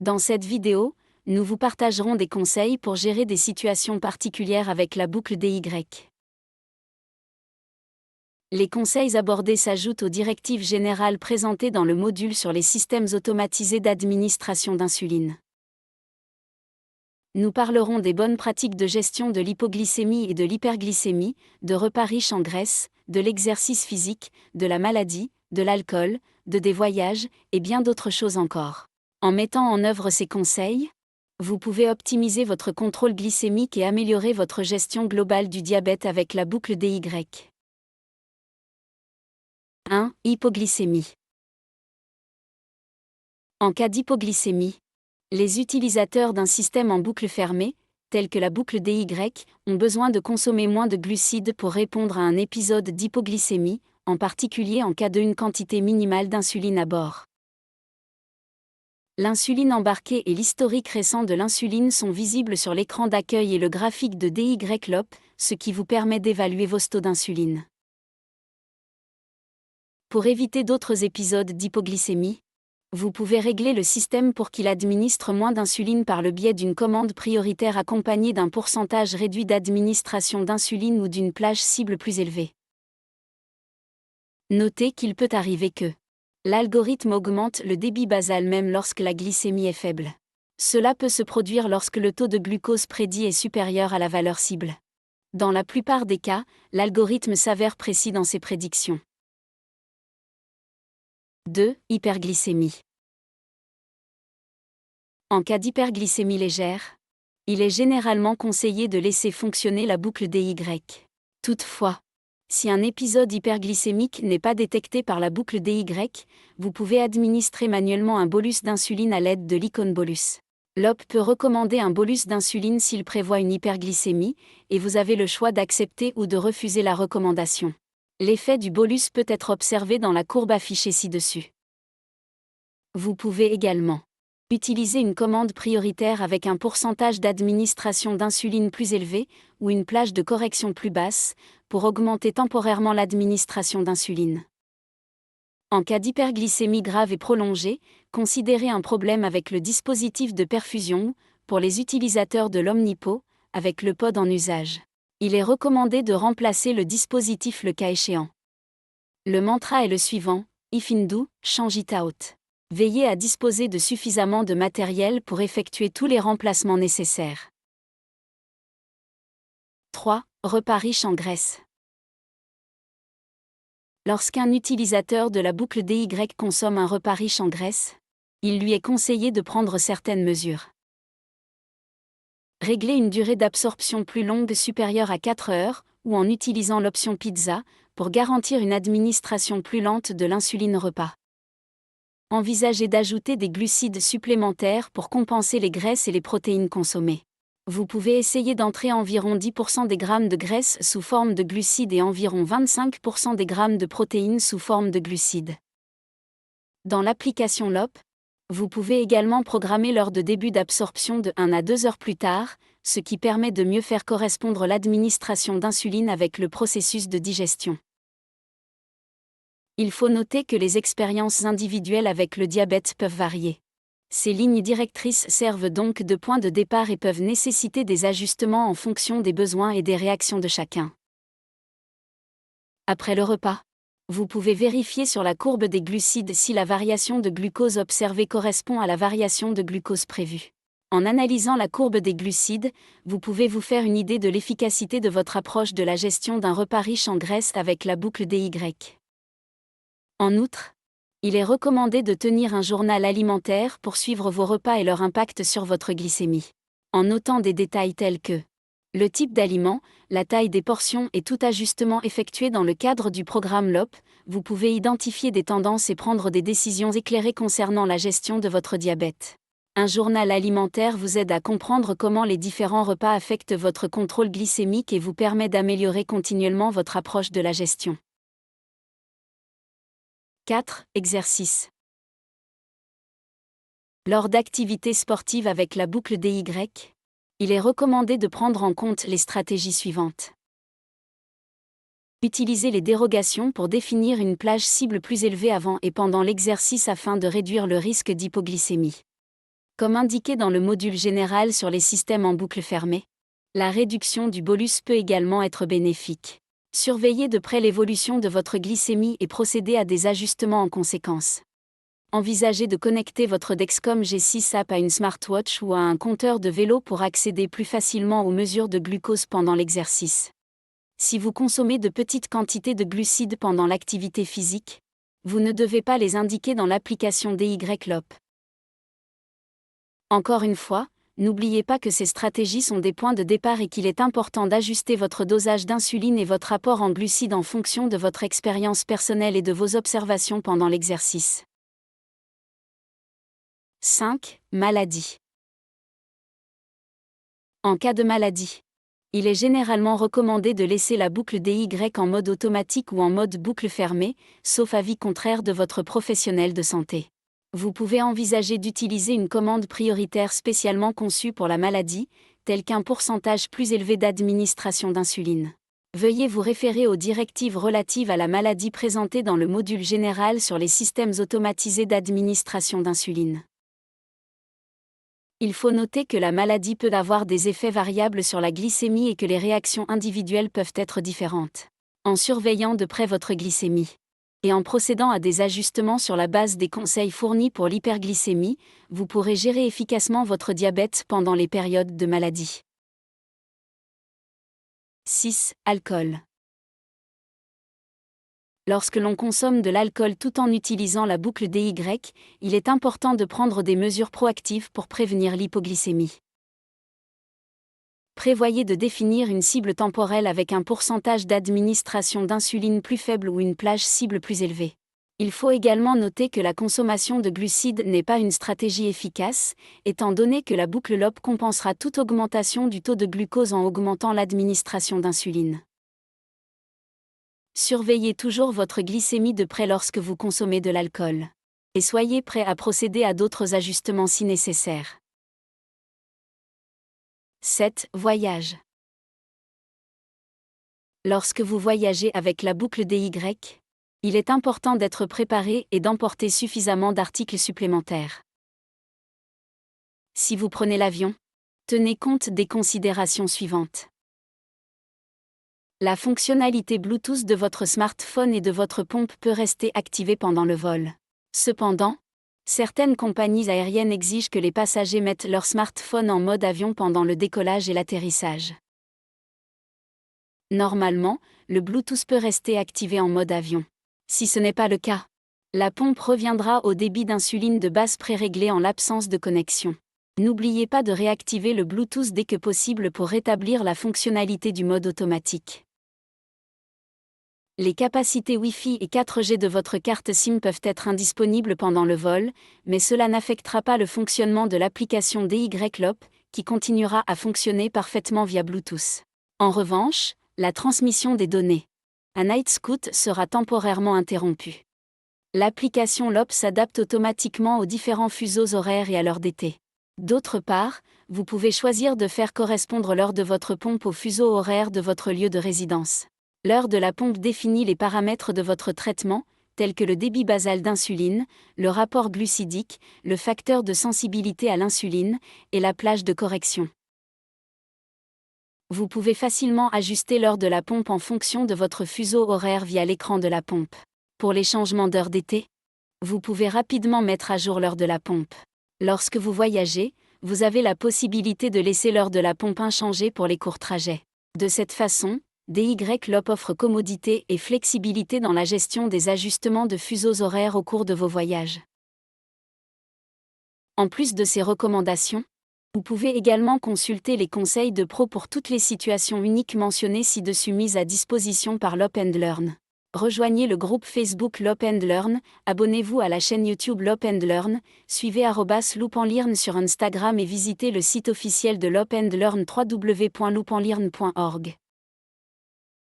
Dans cette vidéo, nous vous partagerons des conseils pour gérer des situations particulières avec la boucle DY. Les conseils abordés s'ajoutent aux directives générales présentées dans le module sur les systèmes automatisés d'administration d'insuline. Nous parlerons des bonnes pratiques de gestion de l'hypoglycémie et de l'hyperglycémie, de repas riches en graisse, de l'exercice physique, de la maladie, de l'alcool, des voyages, et bien d'autres choses encore. En mettant en œuvre ces conseils, vous pouvez optimiser votre contrôle glycémique et améliorer votre gestion globale du diabète avec la boucle DY. 1. Hypoglycémie. En cas d'hypoglycémie, les utilisateurs d'un système en boucle fermée, tel que la boucle DY, ont besoin de consommer moins de glucides pour répondre à un épisode d'hypoglycémie, en particulier en cas d'une quantité minimale d'insuline à bord. L'insuline embarquée et l'historique récent de l'insuline sont visibles sur l'écran d'accueil et le graphique de DY-LOP, ce qui vous permet d'évaluer vos taux d'insuline. Pour éviter d'autres épisodes d'hypoglycémie, vous pouvez régler le système pour qu'il administre moins d'insuline par le biais d'une commande prioritaire accompagnée d'un pourcentage réduit d'administration d'insuline ou d'une plage cible plus élevée. Notez qu'il peut arriver que l'algorithme augmente le débit basal même lorsque la glycémie est faible. Cela peut se produire lorsque le taux de glucose prédit est supérieur à la valeur cible. Dans la plupart des cas, l'algorithme s'avère précis dans ses prédictions. 2. Hyperglycémie. En cas d'hyperglycémie légère, il est généralement conseillé de laisser fonctionner la boucle DY. Toutefois, si un épisode hyperglycémique n'est pas détecté par la boucle DY, vous pouvez administrer manuellement un bolus d'insuline à l'aide de l'icône bolus. L'OP peut recommander un bolus d'insuline s'il prévoit une hyperglycémie, et vous avez le choix d'accepter ou de refuser la recommandation. L'effet du bolus peut être observé dans la courbe affichée ci-dessus. Vous pouvez également utiliser une commande prioritaire avec un pourcentage d'administration d'insuline plus élevé ou une plage de correction plus basse pour augmenter temporairement l'administration d'insuline. En cas d'hyperglycémie grave et prolongée, considérez un problème avec le dispositif de perfusion, pour les utilisateurs de l'Omnipo, avec le pod en usage. Il est recommandé de remplacer le dispositif le cas échéant. Le mantra est le suivant: If in do, change it out. Veillez à disposer de suffisamment de matériel pour effectuer tous les remplacements nécessaires. 3. Repas riches en graisse. Lorsqu'un utilisateur de la boucle DY consomme un repas riche en graisse, il lui est conseillé de prendre certaines mesures. Régler une durée d'absorption plus longue supérieure à 4 heures, ou en utilisant l'option pizza, pour garantir une administration plus lente de l'insuline repas. Envisagez d'ajouter des glucides supplémentaires pour compenser les graisses et les protéines consommées. Vous pouvez essayer d'entrer environ 10% des grammes de graisse sous forme de glucides et environ 25% des grammes de protéines sous forme de glucides. Dans l'application LOP, vous pouvez également programmer l'heure de début d'absorption de 1 à 2 heures plus tard, ce qui permet de mieux faire correspondre l'administration d'insuline avec le processus de digestion. Il faut noter que les expériences individuelles avec le diabète peuvent varier. Ces lignes directrices servent donc de point de départ et peuvent nécessiter des ajustements en fonction des besoins et des réactions de chacun. Après le repas, vous pouvez vérifier sur la courbe des glucides si la variation de glucose observée correspond à la variation de glucose prévue. En analysant la courbe des glucides, vous pouvez vous faire une idée de l'efficacité de votre approche de la gestion d'un repas riche en graisse avec la boucle DY. En outre, il est recommandé de tenir un journal alimentaire pour suivre vos repas et leur impact sur votre glycémie. En notant des détails tels que le type d'aliment, la taille des portions et tout ajustement effectué dans le cadre du programme LOP, vous pouvez identifier des tendances et prendre des décisions éclairées concernant la gestion de votre diabète. Un journal alimentaire vous aide à comprendre comment les différents repas affectent votre contrôle glycémique et vous permet d'améliorer continuellement votre approche de la gestion. 4. Exercice. Lors d'activités sportives avec la boucle DY, il est recommandé de prendre en compte les stratégies suivantes. Utilisez les dérogations pour définir une plage cible plus élevée avant et pendant l'exercice afin de réduire le risque d'hypoglycémie. Comme indiqué dans le module général sur les systèmes en boucle fermée, la réduction du bolus peut également être bénéfique. Surveillez de près l'évolution de votre glycémie et procédez à des ajustements en conséquence. Envisagez de connecter votre Dexcom G6 app à une smartwatch ou à un compteur de vélo pour accéder plus facilement aux mesures de glucose pendant l'exercice. Si vous consommez de petites quantités de glucides pendant l'activité physique, vous ne devez pas les indiquer dans l'application DYLOP. Encore une fois, n'oubliez pas que ces stratégies sont des points de départ et qu'il est important d'ajuster votre dosage d'insuline et votre apport en glucides en fonction de votre expérience personnelle et de vos observations pendant l'exercice. 5. Maladie. En cas de maladie, il est généralement recommandé de laisser la boucle DY en mode automatique ou en mode boucle fermée, sauf avis contraire de votre professionnel de santé. Vous pouvez envisager d'utiliser une commande prioritaire spécialement conçue pour la maladie, telle qu'un pourcentage plus élevé d'administration d'insuline. Veuillez vous référer aux directives relatives à la maladie présentées dans le module général sur les systèmes automatisés d'administration d'insuline. Il faut noter que la maladie peut avoir des effets variables sur la glycémie et que les réactions individuelles peuvent être différentes. En surveillant de près votre glycémie et en procédant à des ajustements sur la base des conseils fournis pour l'hyperglycémie, vous pourrez gérer efficacement votre diabète pendant les périodes de maladie. 6. Alcool. Lorsque l'on consomme de l'alcool tout en utilisant la boucle DY, il est important de prendre des mesures proactives pour prévenir l'hypoglycémie. Prévoyez de définir une cible temporelle avec un pourcentage d'administration d'insuline plus faible ou une plage cible plus élevée. Il faut également noter que la consommation de glucides n'est pas une stratégie efficace, étant donné que la boucle LOP compensera toute augmentation du taux de glucose en augmentant l'administration d'insuline. Surveillez toujours votre glycémie de près lorsque vous consommez de l'alcool. Et soyez prêt à procéder à d'autres ajustements si nécessaire. 7. Voyage. Lorsque vous voyagez avec la boucle DY, il est important d'être préparé et d'emporter suffisamment d'articles supplémentaires. Si vous prenez l'avion, tenez compte des considérations suivantes. La fonctionnalité Bluetooth de votre smartphone et de votre pompe peut rester activée pendant le vol. Cependant, certaines compagnies aériennes exigent que les passagers mettent leur smartphone en mode avion pendant le décollage et l'atterrissage. Normalement, le Bluetooth peut rester activé en mode avion. Si ce n'est pas le cas, la pompe reviendra au débit d'insuline de base préréglé en l'absence de connexion. N'oubliez pas de réactiver le Bluetooth dès que possible pour rétablir la fonctionnalité du mode automatique. Les capacités Wi-Fi et 4G de votre carte SIM peuvent être indisponibles pendant le vol, mais cela n'affectera pas le fonctionnement de l'application DYLOP, qui continuera à fonctionner parfaitement via Bluetooth. En revanche, la transmission des données à Nightscout sera temporairement interrompue. L'application LOP s'adapte automatiquement aux différents fuseaux horaires et à l'heure d'été. D'autre part, vous pouvez choisir de faire correspondre l'heure de votre pompe au fuseau horaire de votre lieu de résidence. L'heure de la pompe définit les paramètres de votre traitement, tels que le débit basal d'insuline, le rapport glucidique, le facteur de sensibilité à l'insuline, et la plage de correction. Vous pouvez facilement ajuster l'heure de la pompe en fonction de votre fuseau horaire via l'écran de la pompe. Pour les changements d'heure d'été, vous pouvez rapidement mettre à jour l'heure de la pompe. Lorsque vous voyagez, vous avez la possibilité de laisser l'heure de la pompe inchangée pour les courts trajets. De cette façon, DYLOP offre commodité et flexibilité dans la gestion des ajustements de fuseaux horaires au cours de vos voyages. En plus de ces recommandations, vous pouvez également consulter les conseils de pro pour toutes les situations uniques mentionnées ci-dessus mises à disposition par Lop & Learn. Rejoignez le groupe Facebook Lop & Learn, abonnez-vous à la chaîne YouTube Lop & Learn, suivez @loupenlearn sur Instagram et visitez le site officiel de Lop & Learn www.loupenlearn.org.